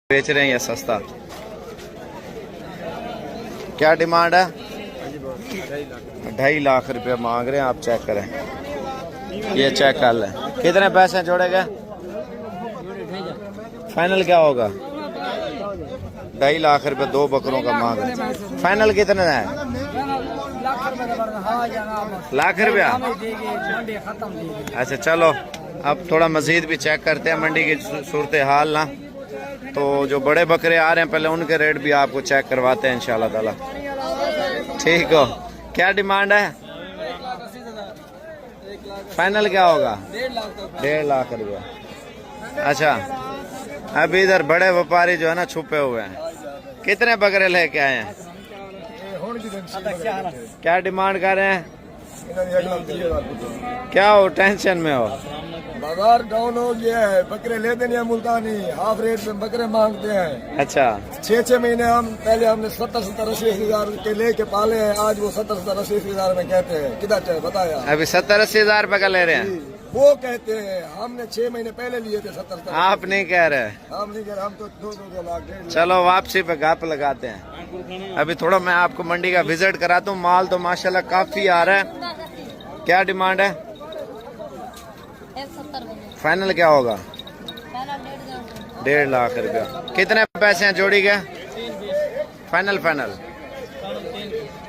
बेच रहे हैं या सस्ता? क्या डिमांड है? 2.5 लाख रुपया मांग रहे हैं। आप चेक करें, ये चेक कर लें कितने पैसे जोड़ेगा। फाइनल क्या होगा? 2.5 लाख रुपया 2 बकरों का मांग रहे हैं। फाइनल कितने है? लाख रुपया। अच्छा चलो, अब थोड़ा मजीद भी चेक करते हैं मंडी की सूरत हाल ना। तो जो बड़े बकरे आ रहे हैं पहले उनके रेट भी आपको चेक करवाते हैं इंशाल्लाह ताला। ठीक हो? क्या डिमांड है? फाइनल क्या होगा? 1.5 लाख रुपया। अच्छा, अभी इधर बड़े व्यापारी जो है ना छुपे हुए हैं। कितने बकरे लेके आए हैं? क्या डिमांड कर रहे हैं? क्या हो, टेंशन में हो? बाजार डाउन हो गया है, बकरे ले देने मुल्तानी हाफ रेट में बकरे मांगते हैं। अच्छा, 6 महीने पहले हमने 70-80 हजार के लेके पाले हैं, आज वो 70-80 हजार में कहते हैं। कितना चाहिए बताया? अभी 70-80 हजार रुपए का ले रहे हैं। वो कहते हैं, हमने 6 महीने पहले लिए थे 70। आप नहीं कह रहे? हम नहीं कह रहे, हम तो 2 लाख 1.5 लाख। चलो वापसी पे गप लगाते हैं। अभी थोड़ा मैं आपको मंडी का विजिट कराता हूँ। माल तो माशाल्लाह काफी आ रहा है। क्या डिमांड है? फाइनल क्या होगा? 1.5 लाख रुपया। कितने पैसे हैं जोड़ी के? फाइनल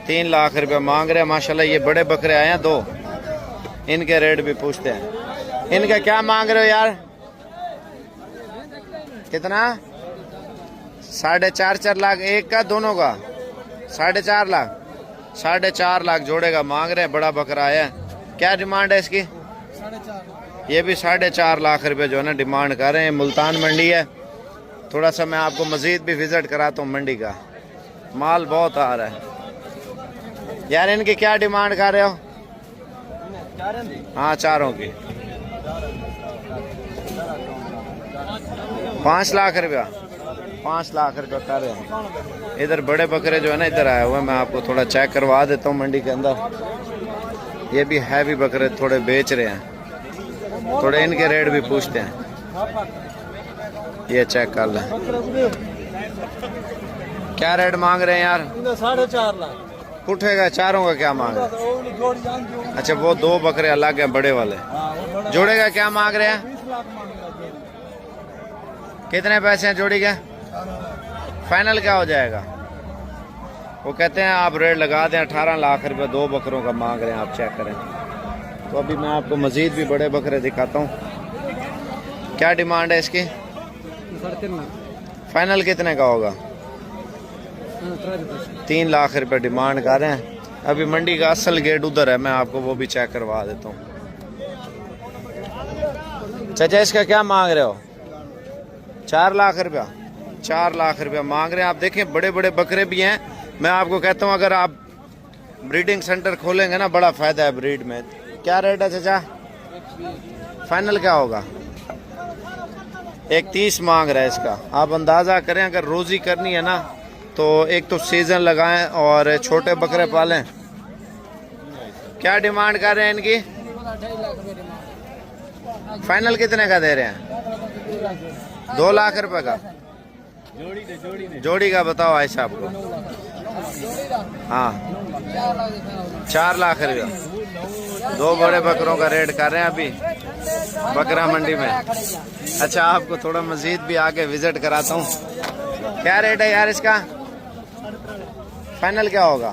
3 लाख रुपया मांग रहे हैं। माशाल्लाह ये बड़े बकरे आए हैं 2। इनके रेट भी पूछते हैं। इनका क्या मांग रहे हो यार? कितना? 4.5 लाख एक का, दोनों का 4.5 लाख। 4.5 लाख जोड़े का मांग रहे हैं। बड़ा बकरा आया है। क्या डिमांड है इसकी? 4.5। ये भी 4.5 लाख रुपए जो है ना डिमांड कर रहे हैं। मुल्तान मंडी है। थोड़ा सा मैं आपको मजीद भी विजिट कराता हूँ मंडी का। माल बहुत आ रहा है यार। इनकी क्या डिमांड कर रहे हो? हाँ, चारों की 5 लाख रुपया। 5 लाख रुपया कर रहे हैं। इधर बड़े बकरे जो है ना इधर आए हुए हैं। मैं आपको थोड़ा चेक करवा देता हूँ मंडी के अंदर। ये भी हैवी बकरे थोड़े बेच रहे हैं। थोड़े इनके रेट भी पूछते हैं। ये चेक कर लें। क्या रेट मांग रहे हैं यार? 4.5 लाख। उठेगा चारों का क्या मांग रहे हैं? अच्छा, वो 2 बकरे अलग हैं बड़े वाले। जोड़े का क्या मांग रहे हैं? कितने पैसे हैं जोड़ी के? फाइनल क्या हो जाएगा? वो कहते हैं आप रेट लगा दें 18 लाख रुपए 2 बकरों का मांग रहे हैं। आप चेक करें। तो अभी मैं आपको मजीद भी बड़े बकरे दिखाता हूँ। क्या डिमांड है इसकी? 3.5 लाख। फाइनल कितने का होगा? 3 लाख रुपए डिमांड कर रहे हैं। अभी मंडी का असल गेट उधर है, मैं आपको वो भी चेक करवा देता हूँ। चाचा इसका क्या मांग रहे हो? 4 लाख रुपया। 4 लाख रुपया मांग रहे हैं। आप देखें बड़े बड़े बकरे भी हैं। मैं आपको कहता हूँ अगर आप ब्रीडिंग सेंटर खोलेंगे ना, बड़ा फायदा है ब्रीड में। क्या रेट है चाचा? फाइनल क्या होगा? 1.30 मांग रहा है इसका। आप अंदाजा करें, अगर रोजी करनी है ना तो एक तो सीजन लगाएं और छोटे बकरे पालें। क्या डिमांड कर रहे हैं इनकी? फाइनल कितने का दे रहे हैं? 2 लाख रुपए का। जोड़ी का बताओ भाई साहब को। हाँ, 4 लाख रुपया। 2 बड़े बकरों का रेट कर रहे हैं अभी बकरा मंडी में। अच्छा, आपको थोड़ा मजीद भी आगे विजिट कराता हूँ। क्या रेट है यार इसका? फाइनल क्या होगा?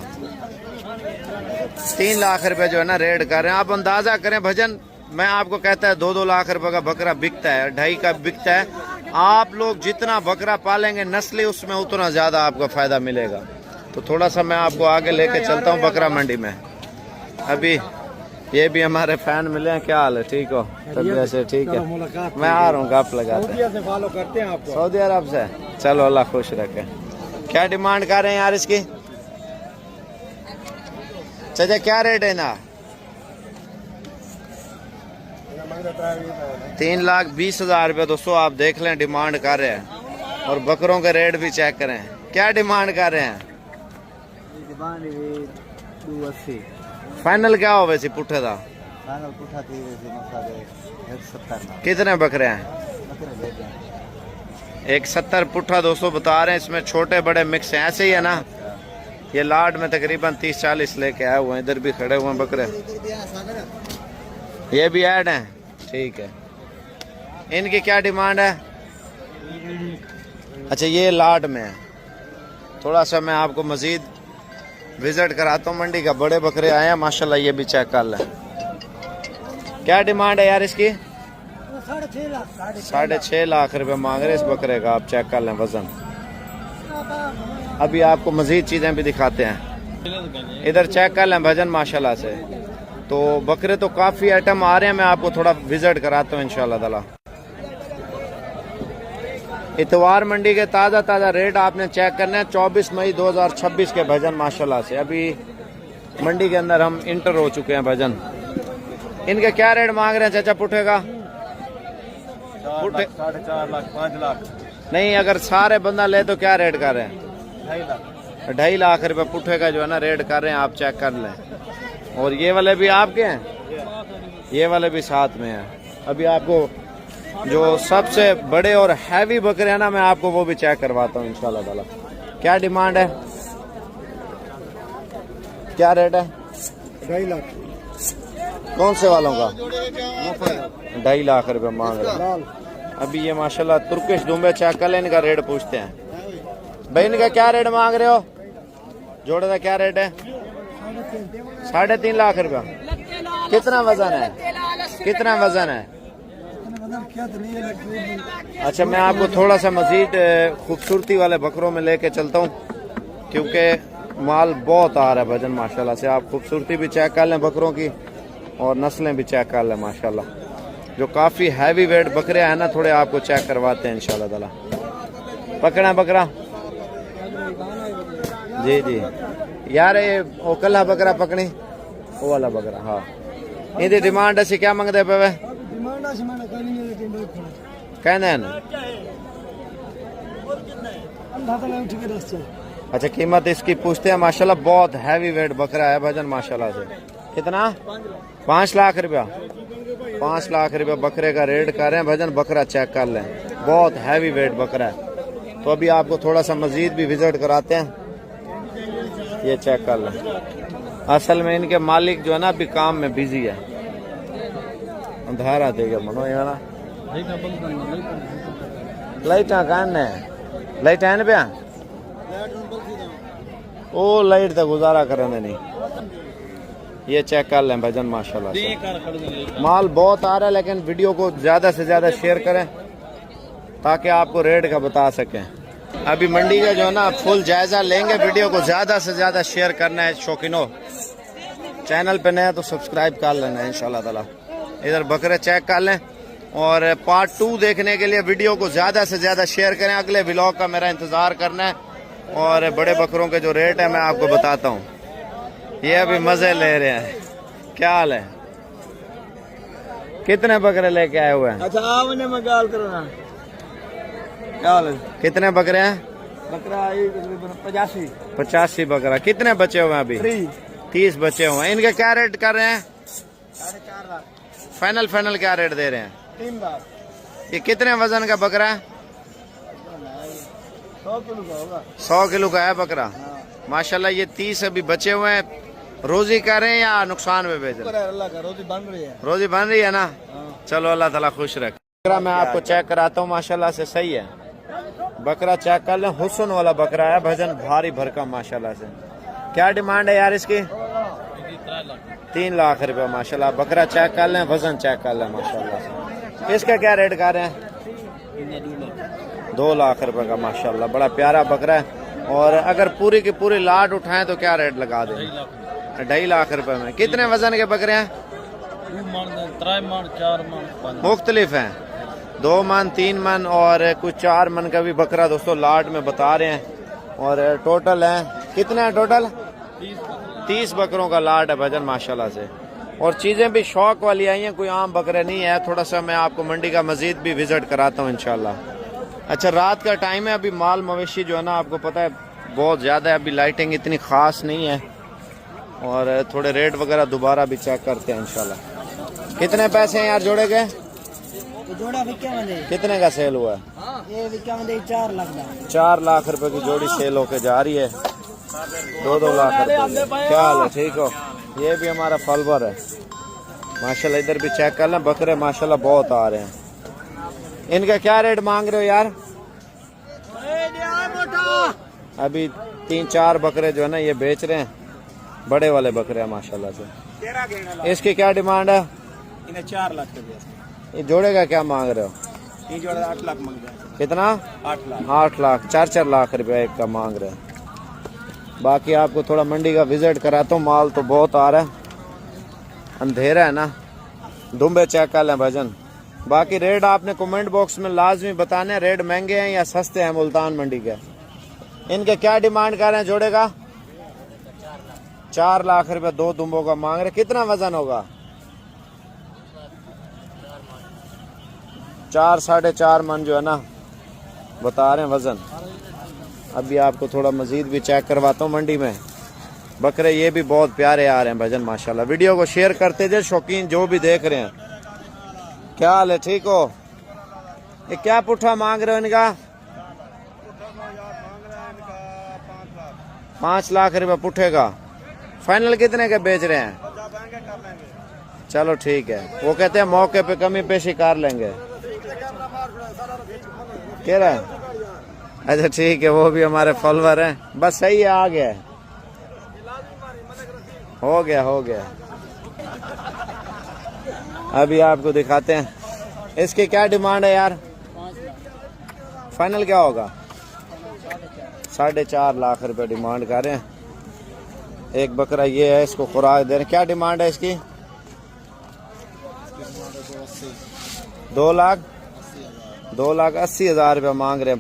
3 लाख रुपए जो है ना रेट कर रहे हैं। आप अंदाजा करें भजन, मैं आपको कहता है 2-2 लाख रुपए का बकरा बिकता है, 2.5 का बिकता है। आप लोग जितना बकरा पालेंगे नस्ली, उसमें उतना ज्यादा आपको फायदा मिलेगा। तो थोड़ा सा मैं आपको आगे लेके चलता हूँ बकरा मंडी में। अभी ये भी हमारे फैन मिले हैं। क्या हाल है? ठीक हो? तबीयत से ठीक है? मैं आ रहा हूँ गप लगाते हैं। फॉलो करते हैं आपको। सऊदी अरब से। चलो अल्लाह खुश रखे। क्या डिमांड कर रहे हैं यार इसकी? चाचा क्या रेट है ना? 3,20,000 रुपये। दोस्तों आप देख लें डिमांड कर रहे हैं। और बकरों के रेट भी चेक करें। क्या डिमांड कर रहे हैं? 280। फाइनल क्या हो वैसे पुठे था? फाइनल पुठा थी 170। कितने बकरे हैं? एक 70 पुट्ठा दोस्तों बता रहे हैं, इसमें छोटे बड़े मिक्स हैं, ऐसे ही है ना। ये लाड में तकरीबन 30-40 लेके आए हुए हैं, इधर भी खड़े हुए हैं बकरे, ये भी ऐड हैं, ठीक है। इनकी क्या डिमांड है? अच्छा ये लाड में है। थोड़ा सा मैं आपको मजीद विजिट कराता हूँ मंडी का, बड़े बकरे आए हैं माशाल्लाह, ये भी चेक कर लें। क्या डिमांड है यार इसकी? 6.5 लाख रुपए मांग रहे इस बकरे का, आप चेक कर लें वजन। अभी आपको मजीद चीजें भी दिखाते हैं, इधर चेक कर लें वजन माशाल्लाह से। तो बकरे तो काफी आइटम आ रहे हैं, मैं आपको थोड़ा विजिट कराता हूँ इंशाल्लाह ताला। इतवार मंडी के ताज़ा ताज़ा रेट आपने चेक करना है, 24 मई 2026 के भजन माशाल्लाह से। अभी मंडी के अंदर हम इंटर हो चुके हैं भजन। इनके क्या रेट मांग रहे हैं चाचा पुट्ठे का? 4.5 लाख 5 लाख नहीं, अगर सारे बंदा ले तो क्या रेट कर रहे हैं? 2.5 लाख रुपए पुट्ठे का जो है ना रेट कर रहे हैं, आप चेक कर लें। और ये वाले भी आपके हैं, ये वाले भी साथ में हैं। अभी आपको जो सबसे बड़े और हैवी बकरे हैं ना, मैं आपको वो भी चेक करवाता हूँ इंशाल्लाह ताला। क्या डिमांड है, क्या रेट है? 2.5 लाख। कौन से वालों का? 2.5 लाख रुपए मांग रहे हैं। अभी ये माशाल्लाह तुर्किश दुम्बे चेक कर लें, इनका रेट पूछते हैं। भाई इनका क्या रेट मांग रहे हो? जोड़े का क्या रेट है? 3.5 लाख रुपया। कितना वजन है, कितना वजन है? अच्छा मैं आपको थोड़ा सा मजीद खूबसूरती वाले बकरों में लेके चलता हूँ, क्योंकि माल बहुत आ रहा है भजन माशाल्लाह से। आप खूबसूरती भी चेक कर लें बकरों की और नस्लें भी चेक कर लें माशाल्लाह। जो काफ़ी हैवी वेट बकरे हैं ना, थोड़े आपको चेक करवाते हैं इंशाल्लाह ताला। पकड़ा बकरा जी जी यार, ये ओकला बकरा पकड़ी, वो वाला बकरा। हाँ इनकी डिमांड ऐसी क्या मंगते पे? कहने हैं ना। अच्छा कीमत इसकी पूछते हैं माशाल्लाह, बहुत हैवी वेट बकरा है भजन माशाल्लाह से। कितना? 5 लाख रुपया। 5 लाख रुपया बकरे का रेट कर रहे हैं भजन। बकरा चेक कर लें, बहुत हैवी वेट बकरा है। तो अभी आपको थोड़ा सा मजीद भी विजिट कराते हैं, ये चेक कर लें। असल में इनके मालिक जो है ना अभी काम में बिजी है। अंधारा देगा मनो ये ना लाइट लाइट है पे ओ लाइट तक गुजारा करने नहीं। ये चेक कर लें भजन माशाल्लाह से। माल बहुत आ रहा है, लेकिन वीडियो को ज्यादा से ज्यादा शेयर करें ताकि आपको रेट का बता सकें। अभी मंडी का जो है ना फुल जायजा लेंगे, वीडियो को ज्यादा से ज्यादा शेयर करना है। शौकीनों चैनल पे नया तो सब्सक्राइब कर लेना है इंशाल्लाह ताला। इधर बकरे चेक कर लें और पार्ट 2 देखने के लिए वीडियो को ज्यादा से ज्यादा शेयर करें। अगले व्लॉग का मेरा इंतजार करना है और बड़े बकरों के जो रेट है मैं आपको बताता हूँ। ये अभी मजे ले रहे हैं। क्या हाल है, कितने बकरे लेके आए हुए हैं? अच्छा आपने मैं गाल करो ना, क्या हाल है? कितने बकरे हैं? बकरा 85 बकरा। कितने बचे हुए हैं अभी? 30 बचे हुए हैं। इनके क्या रेट कर रहे हैं? 4.5 लाख। फाइनल क्या रेट दे रहे हैं? 3 लाख। ये कितने वजन का बकरा है? 100 किलो का होगा। 100 किलो का है बकरा माशाल्लाह। ये 30 अभी बचे हुए हैं। रोजी कर रहे हैं या नुकसान में बेच रहे हैं? अल्लाह का रोजी बन रही है। रोजी बन रही है ना। चलो अल्लाह ताला खुश रखे। बकरा मैं आपको चेक कराता हूँ माशाल्लाह से, सही है बकरा। चेक कर लें, हुस्न वाला बकरा है भजन, भारी भरकम माशाल्लाह से। क्या डिमांड है यार इसकी? 3 लाख रुपया माशाल्लाह। बकरा चेक कर लें, वजन चेक कर लें माशाल्लाह से। इसका क्या रेट कर रहे हैं? 2 लाख रुपए का माशाल्लाह। बड़ा प्यारा बकरा है। और अगर पूरी की पूरी लाट उठाएं तो क्या रेट लगा दें? 2.5 लाख रुपए में। कितने वजन के बकरे हैं? 3 मन 4 मन मुख्तलिफ हैं, 2 मन 3 मन और कुछ 4 मन का भी बकरा दोस्तों लाट में बता रहे हैं। और टोटल है कितने हैं? टोटल 30 बकरों का लाट है भजन माशाल्लाह से। और चीजें भी शौक वाली आई हैं, कोई आम बकरे नहीं है। थोड़ा सा मैं आपको मंडी का मजीद भी विजिट कराता हूँ इंशाल्लाह। अच्छा रात का टाइम है, अभी माल मवेशी जो है ना आपको पता है बहुत ज्यादा है। अभी लाइटिंग इतनी खास नहीं है और थोड़े रेट वगैरह दोबारा भी चेक करते हैं इंशाल्लाह। कितने पैसे हैं यार जोड़े के? ये जोड़ा 51 है, कितने का सेल हुआ है? ये 51 है, 4 लाख का। 4 लाख रुपए की जोड़ी सेल होके जा रही है। 2-2 लाख रुपए की। क्या हाल है, ठीक हो? ये भी हमारा फलवर है माशाल्लाह। इधर भी चेक कर लें, बकरे माशाल्लाह बहुत आ रहे हैं। इनका क्या रेट मांग रहे हो यार? अभी 3-4 बकरे जो है ना ये बेच रहे हैं, बड़े वाले बकरे हैं माशाल्लाह से। इसकी क्या डिमांड है? इन्हें 4 लाख रुपया। ये जोड़े का क्या मांग रहे हो? ये जोड़ा 8 लाख मांग रहा है। कितना? 8 लाख। 8 लाख, 4-4 लाख रुपया एक का मांग रहे हैं। बाकी आपको थोड़ा मंडी का विजिट कराता हूँ, माल तो बहुत आ रहा है, अंधेरा है ना। दुम्बे चेक कर लें भजन। बाकी रेट आपने कमेंट बॉक्स में लाजमी बताने हैं, रेट महंगे हैं या सस्ते हैं मुल्तान मंडी के। इनके क्या डिमांड कर रहे हैं जोड़े का? 4 लाख रुपए 2 दुम्बों का मांग रहे। कितना वजन होगा? 4-4.5 मन जो है ना बता रहे हैं वजन। अभी आपको थोड़ा मजीद भी चेक करवाता हूँ मंडी में। बकरे ये भी बहुत प्यारे आ रहे हैं भजन माशाल्लाह। वीडियो को शेयर करते जाए शौकीन जो भी देख रहे हैं। क्या हाल है, ठीक हो? ये क्या पुट्ठा मांग रहे हो इनका? 5 लाख रुपए पुट्ठे का। फाइनल कितने के बेच रहे हैं? चलो ठीक है, वो कहते हैं मौके पे कमी पेशी कर लेंगे। कह रहा है? अच्छा ठीक है, वो भी हमारे फॉलोवर हैं। बस सही है, आ गया है, हो गया। अभी आपको दिखाते हैं इसकी क्या डिमांड है यार? फाइनल क्या होगा? 4.5 लाख रुपए डिमांड कर रहे हैं। एक बकरा ये है, इसको खुराक दे रहे हैं। क्या डिमांड है इसकी? 2 लाख 80,000 रुपया मांग रहे हैं।